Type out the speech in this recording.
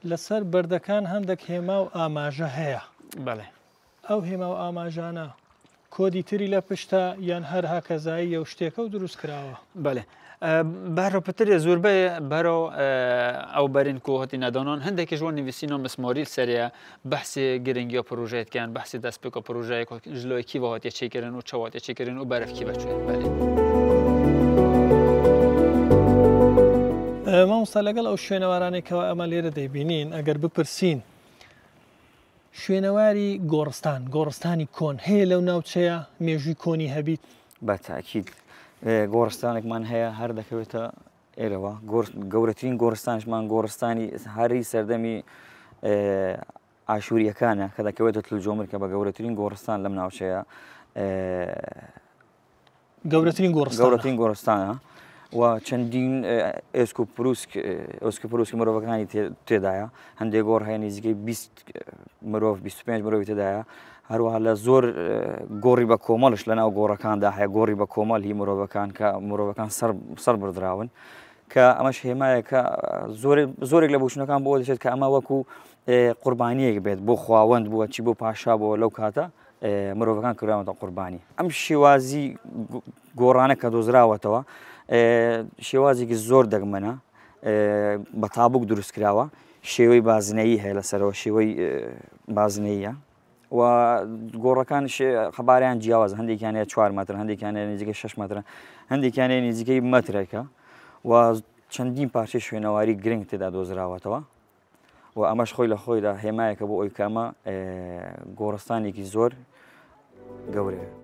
لەسەر بەردەکان هەندێک هێما و ئاماژە هەیە. بەڵێ. ئەو هێما و ئاماژانە کۆدی تری لە پشتە یان هەر هاکەزایی و شتێکە و دروست کراوە. بەڵێ. بەرەپترێ زۆربەی بەرە ئەو بەرین کۆهەتی نەدانان هەندێکی ژوان نویسینە مسماری سەریە بەحسی گرنگی و پرۆژەیەکیان بەحسی دەستپێک و پرۆژەیەک ژلۆیکی وهاتیە چێکردن و چاواتیە چێکردن و بەرەفکی بەچێت. بەڵێ. مامۆستا لەگەڵ ئەو شوێنەوارانێکەوە ئەمە لێرە دەیبینین ئەگەر بپرسین شوێنەواری گۆڕستانی کۆن هەیە لەو ناوچەیە مێژووی کۆنی هەبیت؟ بەتاکید گۆڕستانێکمان هەیە هەر دەکەوێتە ئێرەوە گەورەترین گۆڕستانشمان گۆڕستانی هەری سەردەمی ئاشووریەکانە کە دەکەوێتە تلجۆمر کە بە گەورەترین گۆڕستان لەم ناوچەیە گەورەترین گۆڕستانە و چەندین ئۆسکوپروسکی مرۆڤەکانی تێدایە هەندێک گۆڕ هەیە نزیکەی 20 مرۆڤ 25 مرۆڤی تێدایە هەروەها لە زۆر گۆڕی بە کۆمەڵش لەناو گۆڕەکاندا هەیە گۆڕی بە کۆمەڵ هی مرۆڤەکان کە مرۆڤەکان سەر بردراون کە ئەمەش هێمایە کە زۆرێک لە بوشنەکان بۆ دەچێت کە ئەمە وەکو قوربانیەک بێت بۆ خواوەند بووە چی بۆ پاشا بۆ لەو کاتە مرۆڤەکان کراونەتە قوربانی. ئەم شێوازی گۆڕانە کە دۆزراوەتەوە شێوازێکی زۆر دەگمەنە بە تابوک دروست کراوە شێوەی بازنەیی هەیە لەسەرەوە شێوەی بازنەیە و گۆڕەکان خەباریان جیاوازە هەندێکیان هەیە 4 مەتر هەندێکیان هەیە نزیکەی 6 مەترە هەندێکیان هەیە نزیکەی مەترێکە و چەندین پارچەی شوێنەواری گرنگ تێدا دۆزراوەتەوە و ئەمەش خۆی لە خۆیدا هێمایەکە بۆ ئەوی کە ئەمە گۆڕستانێکی زۆر گەورەیە.